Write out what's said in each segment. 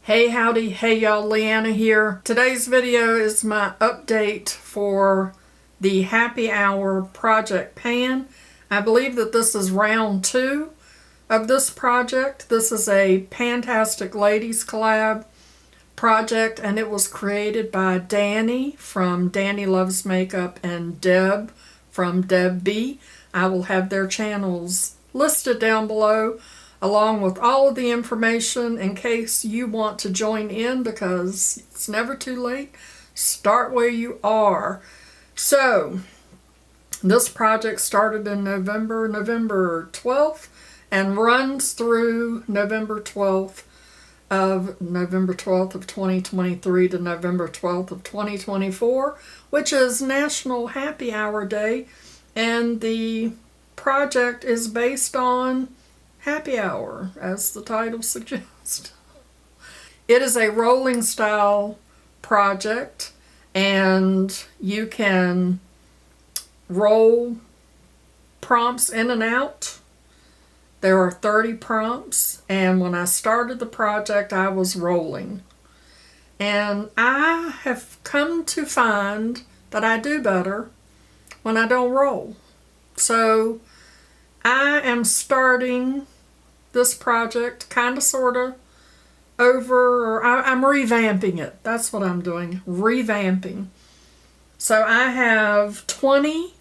Hey howdy, hey y'all, Leanna here. Today's video is my update for the Happy Hour project pan. I believe that this is round 2 of this project. This is a Fantastic Ladies collab project, and it was created by Dannie from Dannie Loves Makeup and Deb from Deb B. I will have their channels listed down below, along with all of the information in case you want to join in, because it's never too late. Start where you are. So this project started in November 12th and runs through November 12th of 2023 to November 12th of 2024, which is National Happy Hour Day, and the project is based on Happy Hour, as the title suggests. It is a rolling style project, and you can roll prompts in and out. There are 30 prompts, and when I started the project, I was rolling. And I have come to find that I do better when I don't roll. So I am starting this project kind of sort of over, or I'm revamping it. That's what I'm doing, revamping. So I have 20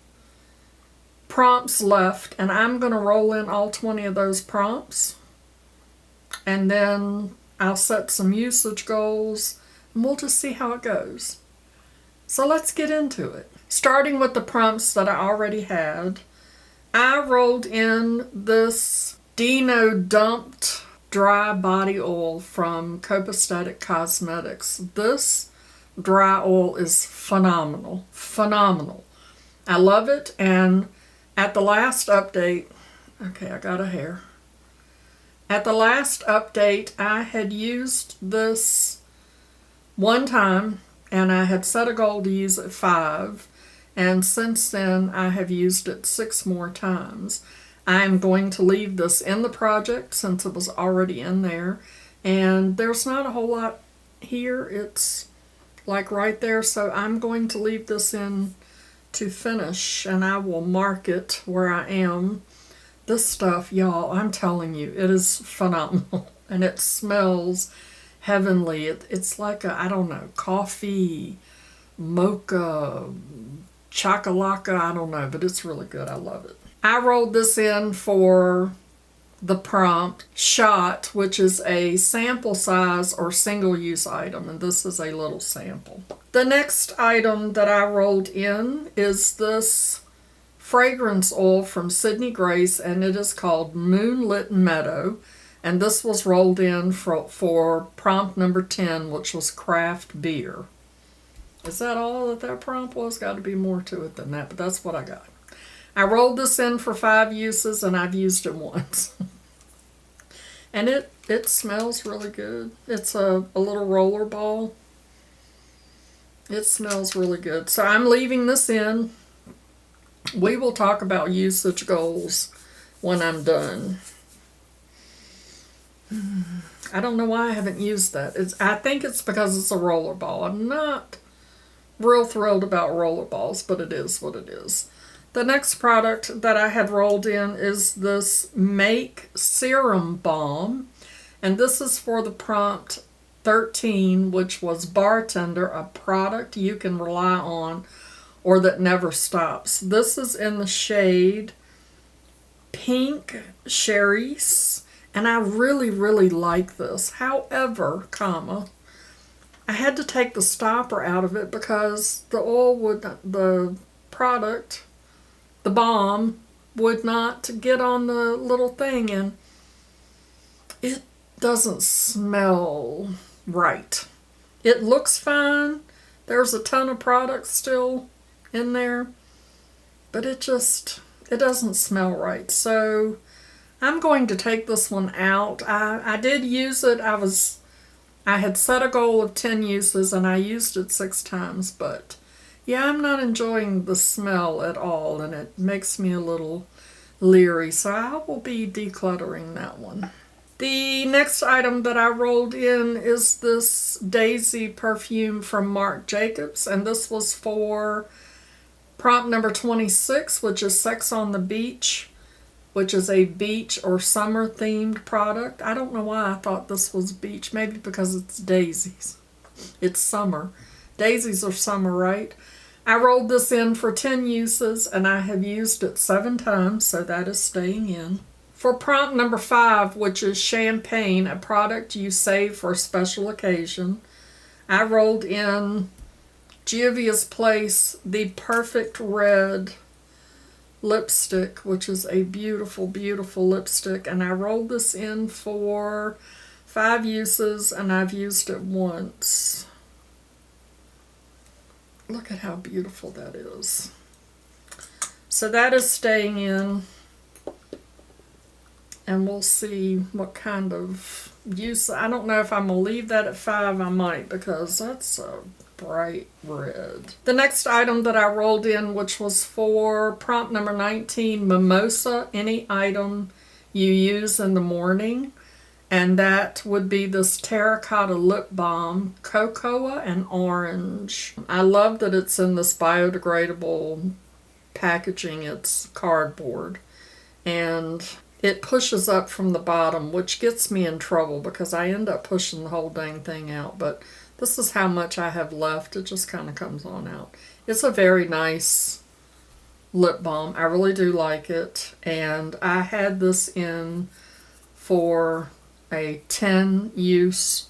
prompts left, and I'm going to roll in all 20 of those prompts, and then I'll set some usage goals, and we'll just see how it goes. So let's get into it. Starting with the prompts that I already had, I rolled in this Dino Dumped Dry Body Oil from Gerard Cosmetics. This dry oil is phenomenal. Phenomenal. I love it, and at the last update, okay, I got a hair. At the last update, I had used this one time, and I had set a goal to use it 5. And since then, I have used it 6 more times. I'm going to leave this in the project since it was already in there. And there's not a whole lot here. It's like right there. So I'm going to leave this in to finish, and I will mark it where I am. This stuff, y'all, I'm telling you, it is phenomenal. And it smells heavenly. It's like a, I don't know, coffee, mocha, chocolate, I don't know, but it's really good. I love it. I rolled this in for the prompt shot, which is a sample size or single use item, and this is a little sample. The next item that I rolled in is this fragrance oil from Sydney Grace, and it is called Moonlit Meadow, and this was rolled in for prompt number 10, which was craft beer. Is that all that prompt was? Got to be more to it than that, but that's what I got. I rolled this in for 5 uses, and I've used it once. And it smells really good. It's a little roller ball. It smells really good. So I'm leaving this in. We will talk about usage goals when I'm done. I don't know why I haven't used that. I think it's because it's a roller ball. I'm not real thrilled about roller balls, but it is what it is. The next product that I had rolled in is this Make Serum Balm, and this is for the prompt 13, which was Bartender, a product you can rely on or that never stops. This is in the shade Pink Cherise, and I really, really like this. However, I had to take the stopper out of it because the balm would not get on the little thing, and it doesn't smell right. It looks fine. There's a ton of products still in there, but it doesn't smell right. So I'm going to take this one out. I did use it. I had set a goal of 10 uses, and I used it 6 times, but yeah, I'm not enjoying the smell at all, and it makes me a little leery, so I will be decluttering that one. The next item that I rolled in is this Daisy perfume from Marc Jacobs, and this was for prompt number 26, which is Sex on the Beach, which is a beach or summer themed product. I don't know why I thought this was beach. Maybe because it's daisies. It's summer. Daisies are summer, right? I rolled this in for 10 uses, and I have used it 7 times, so that is staying in. For prompt number 5, which is champagne, a product you save for a special occasion, I rolled in Givia's Place, the Perfect Red lipstick, which is a beautiful, beautiful lipstick, and I rolled this in for 5 uses, and I've used it once. Look at how beautiful that is. So that is staying in, and we'll see what kind of use. I don't know if I'm going to leave that at 5. I might, because that's a bright red. The next item that I rolled in, which was for prompt number 19, Mimosa, any item you use in the morning. And that would be this Terracotta Lip Balm, Cocoa and Orange. I love that it's in this biodegradable packaging. It's cardboard. And it pushes up from the bottom, which gets me in trouble because I end up pushing the whole dang thing out. But this is how much I have left. It just kind of comes on out. It's a very nice lip balm. I really do like it. And I had this in for a 10 use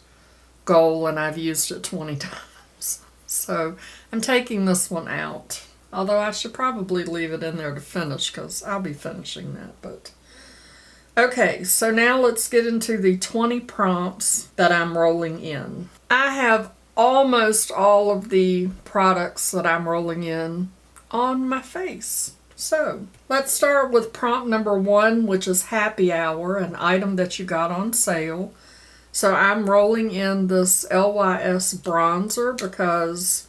goal, and I've used it 20 times. So I'm taking this one out. Although I should probably leave it in there to finish because I'll be finishing that. But okay, so now let's get into the 20 prompts that I'm rolling in. I have almost all of the products that I'm rolling in on my face. So let's start with prompt number 1, which is Happy Hour, an item that you got on sale. So I'm rolling in this Lys bronzer because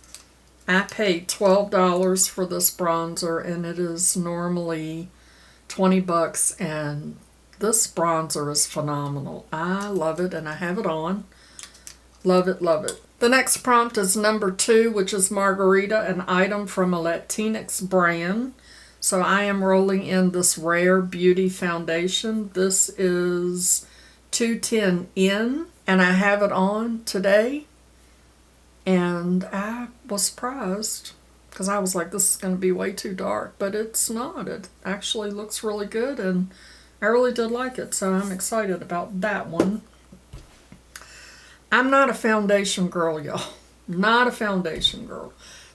I paid $12 for this bronzer, and it is normally $20, and this bronzer is phenomenal. I love it, and I have it on. Love it, love it. The next prompt is number 2, which is Margarita, an item from a Latinx brand. So I am rolling in this Rare Beauty Foundation. This is 210N, and I have it on today. And I was surprised because I was like, this is going to be way too dark, but it's not. It actually looks really good, and I really did like it, so I'm excited about that one. I'm not a foundation girl, y'all. Not a foundation girl.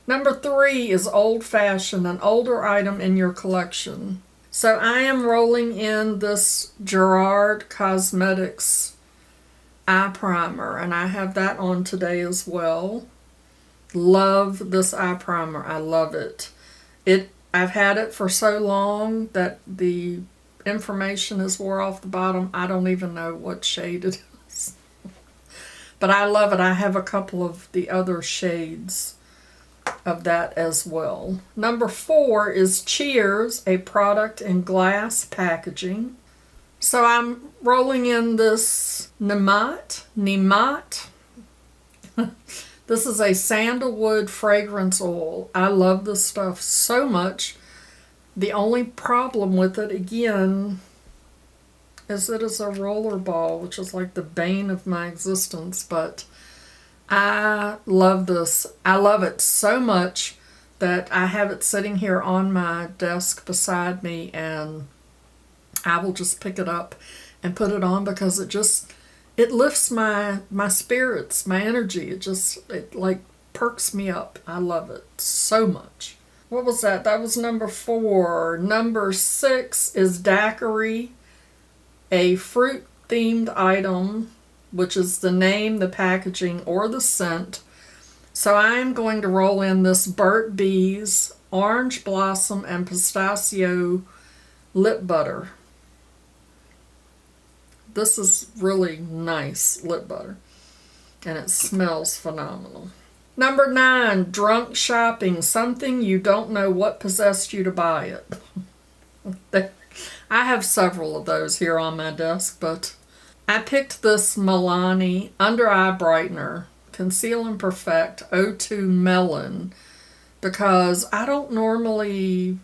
Number 3 is Old Fashioned, an older item in your collection. So I am rolling in this Gerard Cosmetics eye primer, and I have that on today as well. Love this eye primer. I love it. I've had it for so long that the information is wore off the bottom. I don't even know what shade it is. But I love it. I have a couple of the other shades of that as well. Number 4 is Cheers, a product in glass packaging. So I'm rolling in this Nemat. This is a sandalwood fragrance oil. I love this stuff so much. The only problem with it, again, is it is a roller ball, which is like the bane of my existence, but I love this. I love it so much that I have it sitting here on my desk beside me, and I will just pick it up and put it on because it lifts my spirits, my energy. It like perks me up. I love it so much. What was that? That was number 4. Number 6 is Daiquiri, a fruit-themed item, which is the name, the packaging, or the scent. So I'm going to roll in this Burnt Bees Orange Blossom and Pistachio Lip Butter. This is really nice lip butter, and it smells phenomenal. Number 9, Drunk Shopping, something you don't know what possessed you to buy it. I have several of those here on my desk, but I picked this Milani Under Eye Brightener, Conceal and Perfect 02 Melon, because I don't normally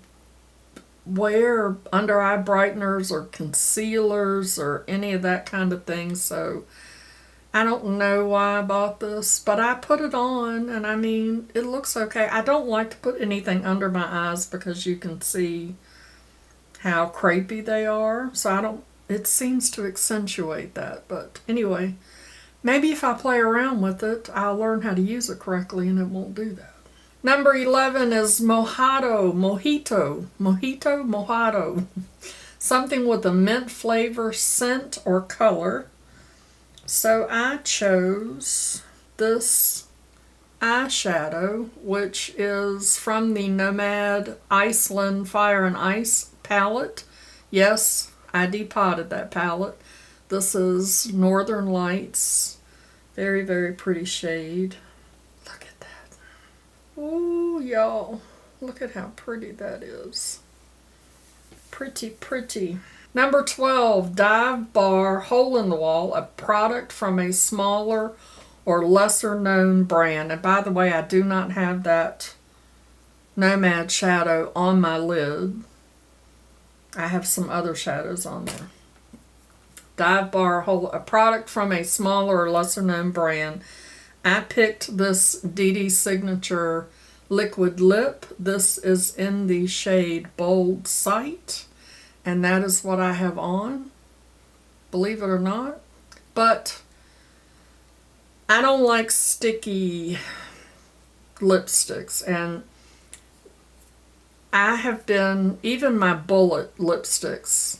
wear under eye brighteners or concealers or any of that kind of thing, so I don't know why I bought this, but I put it on and I mean, it looks okay. I don't like to put anything under my eyes because you can see how crepey they are, so I don't, it seems to accentuate that. But anyway, maybe if I play around with it, I'll learn how to use it correctly and it won't do that. Number 11 is Mojito. Something with a mint flavor, scent, or color. So I chose this eyeshadow, which is from the Nemat Iceland Fire and Ice palette. Yes, I depotted that palette. This is Northern Lights. Very, very pretty shade. Look at that. Ooh, y'all. Look at how pretty that is. Pretty, pretty. Number 12, Dive Bar Hole in the Wall, a product from a smaller or lesser known brand. And by the way, I do not have that Nomad shadow on my lid. I have some other shadows on there. Dive Bar Hole, a product from a smaller or lesser known brand. I picked this DeDesignature Liquid Lip. This is in the shade Bold Sight. And that is what I have on, believe it or not. But I don't like sticky lipsticks. And I have been, even my bullet lipsticks,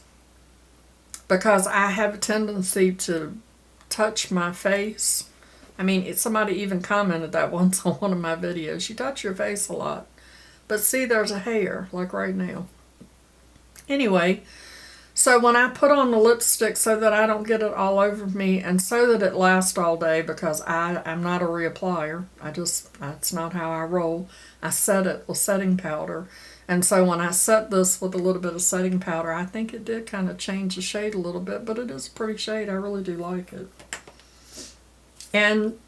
because I have a tendency to touch my face. I mean, somebody even commented that once on one of my videos. You touch your face a lot. But see, there's a hair, like right now. Anyway, so when I put on the lipstick so that I don't get it all over me and so that it lasts all day, because I'm not a reapplier. That's not how I roll. I set it with setting powder. And so when I set this with a little bit of setting powder, I think it did kind of change the shade a little bit, but it is a pretty shade. I really do like it. And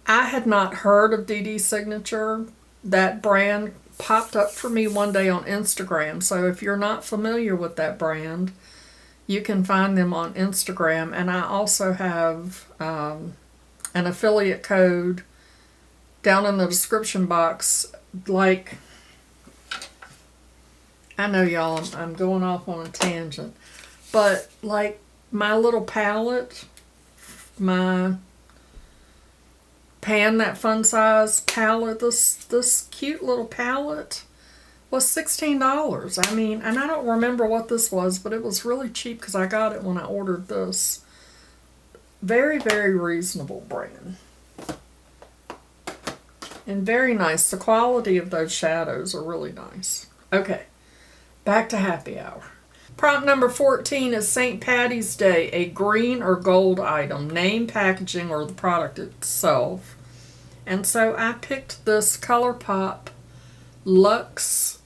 I had not heard of DeDesignature. That brand popped up for me one day on Instagram. So if you're not familiar with that brand, you can find them on Instagram. And I also have an affiliate code down in the description box. Like, I know y'all, I'm going off on a tangent, but like my little palette, my Pan, that fun size palette, this cute little palette was $16. I mean, and I don't remember what this was, but it was really cheap because I got it when I ordered this. Very, very reasonable brand. And very nice. The quality of those shadows are really nice. Okay, back to happy hour. Prompt number 14 is St. Patty's Day, a green or gold item, name, packaging, or the product itself. And so I picked this Colourpop Luxe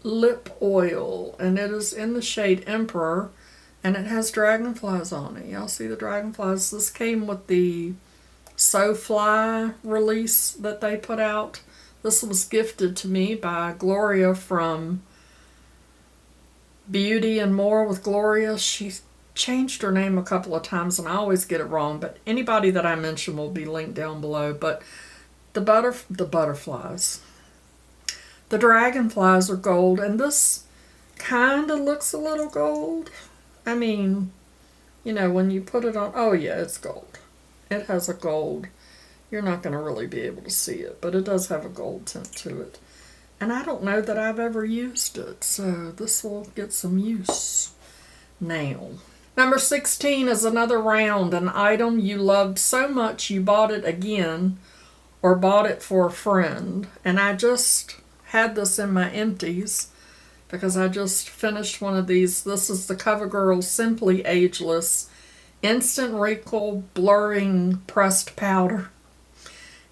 Lip Oil, and it is in the shade Emperor, and it has dragonflies on it. Y'all see the dragonflies? This came with the So Fly release that they put out. This was gifted to me by Gloria from Beauty and More with Gloria. She changed her name a couple of times and I always get it wrong, but anybody that I mention will be linked down below. But the butterflies, the dragonflies are gold, and this kind of looks a little gold. I mean, you know, when you put it on, oh yeah, it's gold. It has a gold. You're not going to really be able to see it, but it does have a gold tint to it. And I don't know that I've ever used it, so this will get some use now. Number 16 is another round, an item you loved so much you bought it again or bought it for a friend. And I just had this in my empties because I just finished one of these. This is the Covergirl Simply Ageless Instant Wrinkle Blurring Pressed Powder.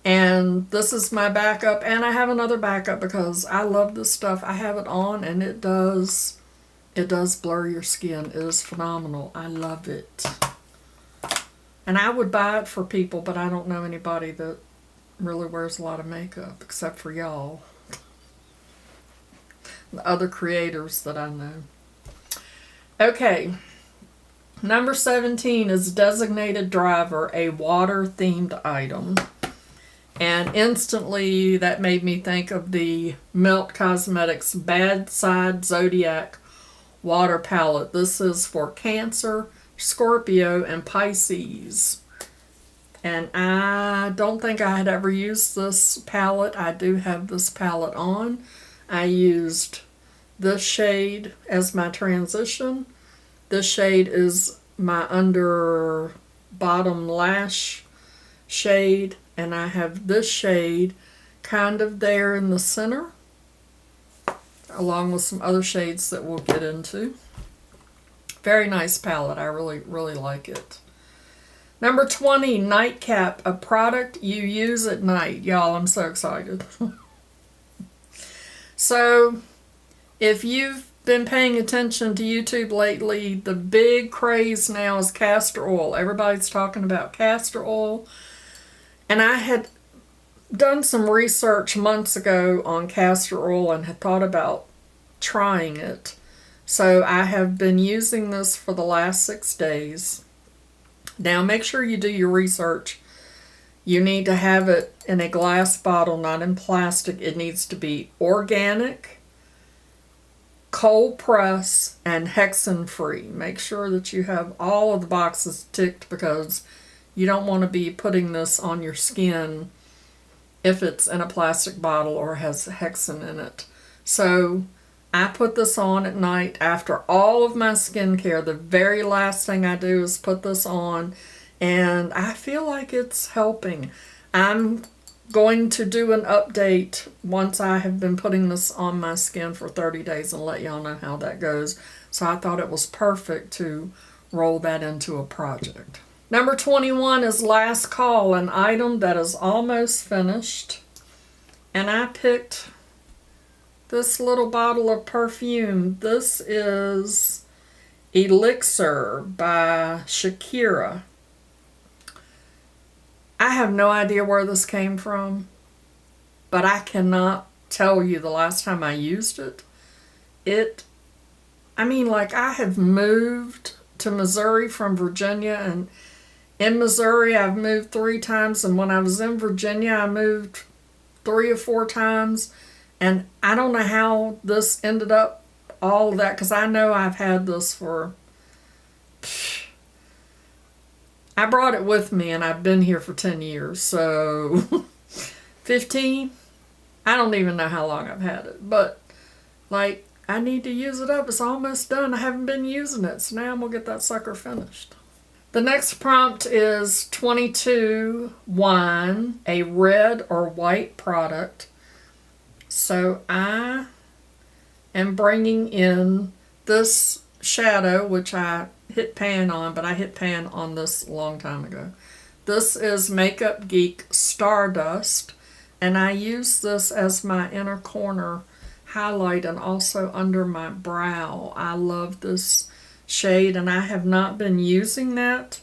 And this is my backup, and I have another backup because I love this stuff. I have it on and it does It does blur your skin. It is phenomenal. I love it. And I would buy it for people, but I don't know anybody that really wears a lot of makeup except for y'all. The other creators that I know. Okay. Number 17 is Designated Driver, a water-themed item. And instantly that made me think of the Melt Cosmetics Bad Side Zodiac Water Palette. This is for Cancer, Scorpio, and Pisces. And I don't think I had ever used this palette. I do have this palette on. I used this shade as my transition. This shade is my under bottom lash shade. And I have this shade kind of there in the center, along with some other shades that we'll get into. Very nice palette. I really, really like it. Number 20, Nightcap, a product you use at night. Y'all, I'm so excited. So, if you've been paying attention to YouTube lately, the big craze now is castor oil. Everybody's talking about castor oil. And I had done some research months ago on castor oil and had thought about trying it. So I have been using this for the last 6 days. Now make sure you do your research. You need to have it in a glass bottle, not in plastic. It needs to be organic, cold press, and hexane free. Make sure that you have all of the boxes ticked because you don't want to be putting this on your skin if it's in a plastic bottle or has hexane in it. So I put this on at night after all of my skincare. The very last thing I do is put this on, and I feel like it's helping. I'm going to do an update once I have been putting this on my skin for 30 days and let y'all know how that goes. So I thought it was perfect to roll that into a project. Number 21 is Last Call, an item that is almost finished. And I picked this little bottle of perfume. This is Elixir by Shakira. I have no idea where this came from, but I cannot tell you the last time I used it. I have moved to Missouri from Virginia, and in Missouri I've moved 3 times, and when I was in Virginia I moved 3 or 4 times, and I don't know how this ended up all of that, because I know I've had this for... I brought it with me, and I've been here for 10 years, so 15? I don't even know how long I've had it, but I need to use it up. It's almost done. I haven't been using it, so now I'm going to get that sucker finished. The next prompt is 22 Wine, a red or white product. So I am bringing in this shadow, which I hit pan on, but I hit pan on this a long time ago. This is Makeup Geek Stardust, and I use this as my inner corner highlight and also under my brow. I love this shade, and I have not been using that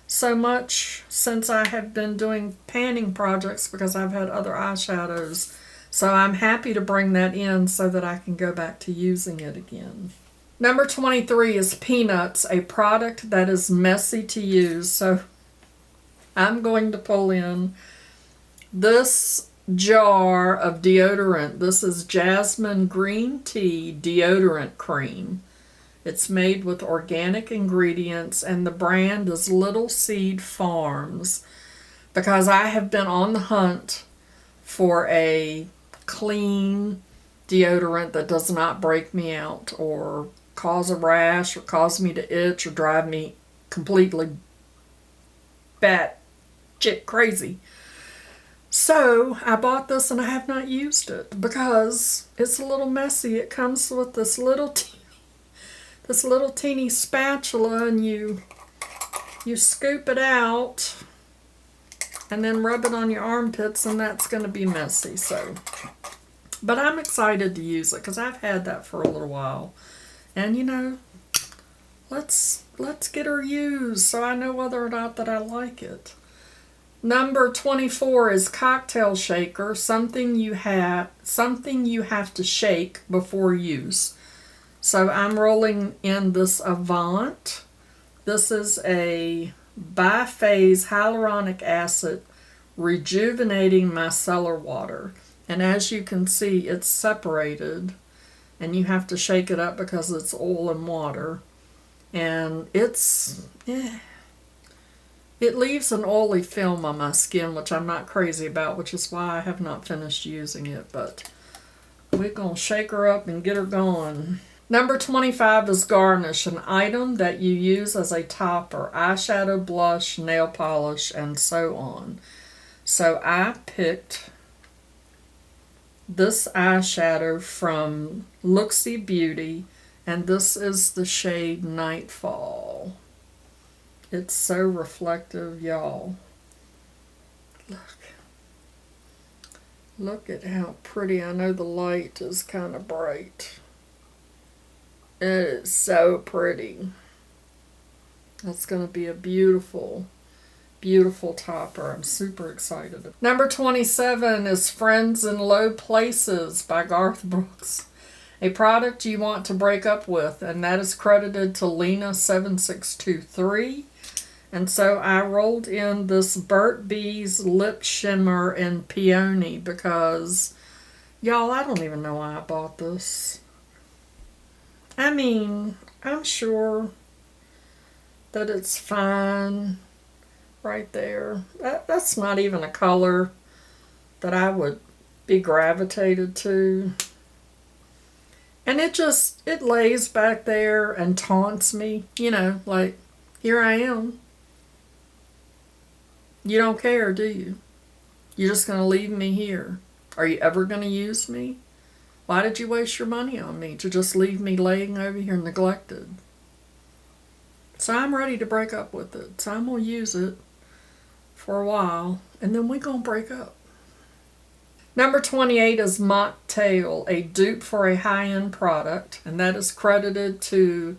so much since I have been doing panning projects because I've had other eyeshadows. So I'm happy to bring that in so that I can go back to using it again. Number 23 is Peanuts, a product that is messy to use. So I'm going to pull in this jar of deodorant. This is Jasmine Green Tea Deodorant Cream. It's made with organic ingredients, and the brand is Little Seed Farms, because I have been on the hunt for a clean deodorant that does not break me out or cause a rash or cause me to itch or drive me completely batshit crazy. So I bought this, and I have not used it because it's a little messy. It comes with this little teeny spatula, and you scoop it out and then rub it on your armpits, and that's going to be messy. So, but I'm excited to use it because I've had that for a little while, And you know, let's get her used so I know whether or not that I like it. Number 24 is cocktail shaker, something you have to shake before use. So I'm rolling in this Avant. This is a biphase hyaluronic acid rejuvenating micellar water. And as you can see, it's separated, and you have to shake it up because it's oil and water. And it leaves an oily film on my skin, which I'm not crazy about, which is why I have not finished using it. But we're going to shake her up and get her going. Number 25 is Garnish, an item that you use as a topper, eyeshadow, blush, nail polish, and so on. So I picked this eyeshadow from Looksy Beauty, and this is the shade Nightfall. It's so reflective, y'all. Look at how pretty. I know the light is kind of bright. It is so pretty. That's going to be a beautiful, beautiful topper. I'm super excited. Number 27 is Friends in Low Places by Garth Brooks. A product you want to break up with, and that is credited to Lena7623. And so I rolled in this Burt Bees Lip Shimmer in Peony because, y'all, I don't even know why I bought this. I mean, I'm sure that it's fine right there. That's not even a color that I would be gravitated to. And it lays back there and taunts me, you know, like, here I am. You don't care, do you? You're just going to leave me here. Are you ever going to use me? Why did you waste your money on me to just leave me laying over here neglected? So I'm ready to break up with it. So I'm going to use it for a while, and then we're going to break up. Number 28 is Mocktail, a dupe for a high-end product, and that is credited to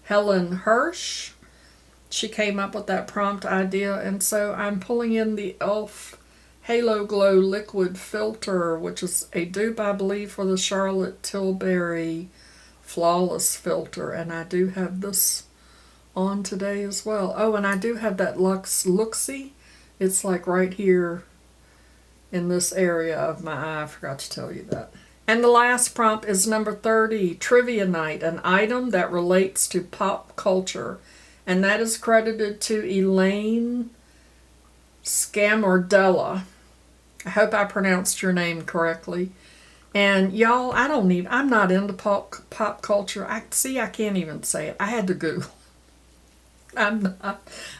Helen Hirsch. She came up with that prompt idea, and so I'm pulling in the e.l.f. Halo Glow Liquid Filter, which is a dupe, I believe, for the Charlotte Tilbury Flawless Filter, and I do have this on today as well. Oh, and I do have that Looksy. It's like right here in this area of my eye. I forgot to tell you that. And the last prompt is number 30, Trivia Night, an item that relates to pop culture. And that is credited to Elaine Scamordella. I hope I pronounced your name correctly. And y'all, I'm not into pop culture. I can't even say it. I had to Google. I'm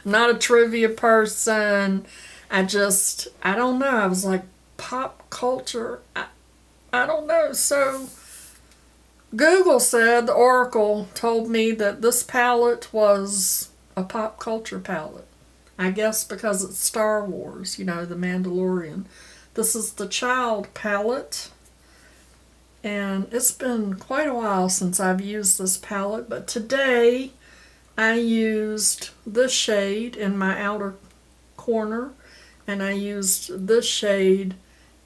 not a trivia person. I don't know. I was like, pop culture? I don't know. So Google said, the Oracle told me that this palette was a pop culture palette. I guess because it's Star Wars, you know, The Mandalorian. This is the Child palette. And it's been quite a while since I've used this palette. But today I used this shade in my outer corner. And I used this shade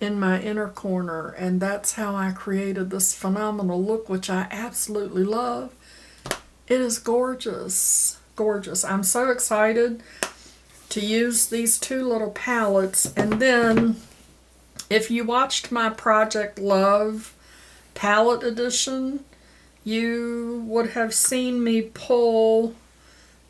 in my inner corner, and that's how I created this phenomenal look, which I absolutely love. It is gorgeous, gorgeous. I'm so excited to use these two little palettes. And then if you watched my Project Love palette edition, you would have seen me pull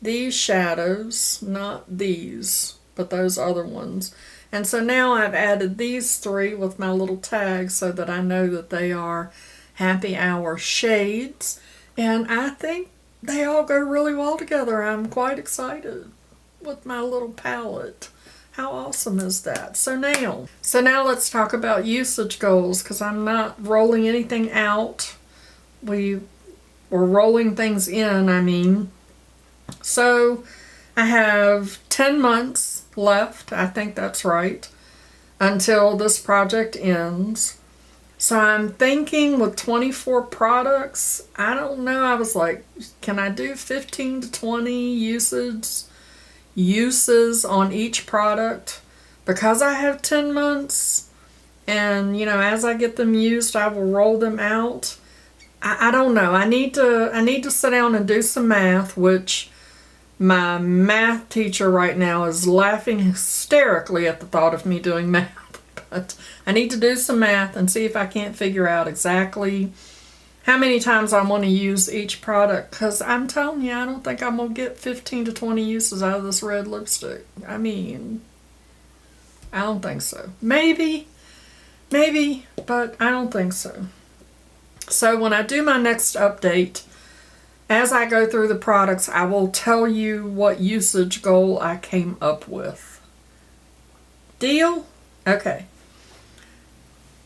these shadows, not these, but those other ones. And so now I've added these three with my little tag so that I know that they are happy hour shades. And I think they all go really well together. I'm quite excited with my little palette. How awesome is that? So now let's talk about usage goals, because I'm not rolling anything out. We're rolling things in, I mean. So I have 10 months left, I think that's right, until this project ends. So I'm thinking with 24 products, I don't know. I was like, can I do 15 to 20 uses on each product? Because I have 10 months and, you know, as I get them used, I will roll them out. I don't know. I need to sit down and do some math, which my math teacher right now is laughing hysterically at the thought of me doing math. But I need to do some math and see if I can't figure out exactly how many times I want to use each product. Because I'm telling you, I don't think I'm going to get 15 to 20 uses out of this red lipstick. I mean, I don't think so. Maybe, but I don't think so. So when I do my next update, as I go through the products, I will tell you what usage goal I came up with. Deal? Okay.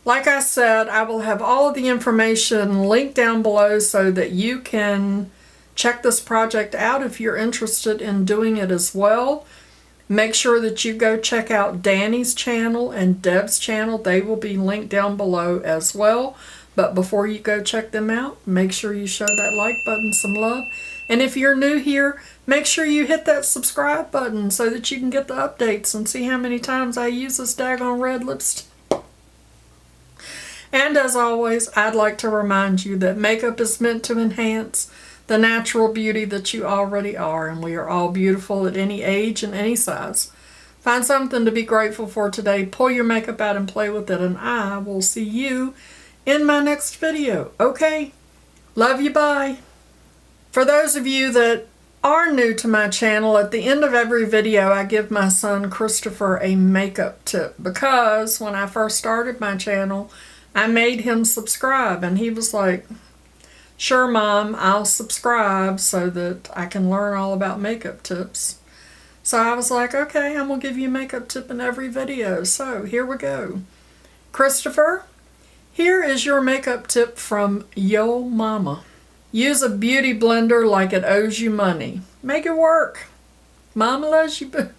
Like I said, I will have all of the information linked down below so that you can check this project out if you're interested in doing it as well. Make sure that you go check out Dannie's channel and Deb's channel. They will be linked down below as well. But before you go check them out, make sure you show that like button some love. And if you're new here, make sure you hit that subscribe button so that you can get the updates and see how many times I use this daggone red lipstick. And as always, I'd like to remind you that makeup is meant to enhance the natural beauty that you already are, and we are all beautiful at any age and any size. Find something to be grateful for today, pull your makeup out and play with it, and I will see you in my next video. Okay? Love you, bye. For those of you that are new to my channel, at the end of every video I give my son Christopher a makeup tip, because when I first started my channel, I made him subscribe, and he was like, sure, Mom, I'll subscribe so that I can learn all about makeup tips. So I was like, okay, I'm going to give you a makeup tip in every video. So here we go. Christopher, here is your makeup tip from Yo Mama. Use a beauty blender like it owes you money. Make it work. Mama loves you, boo.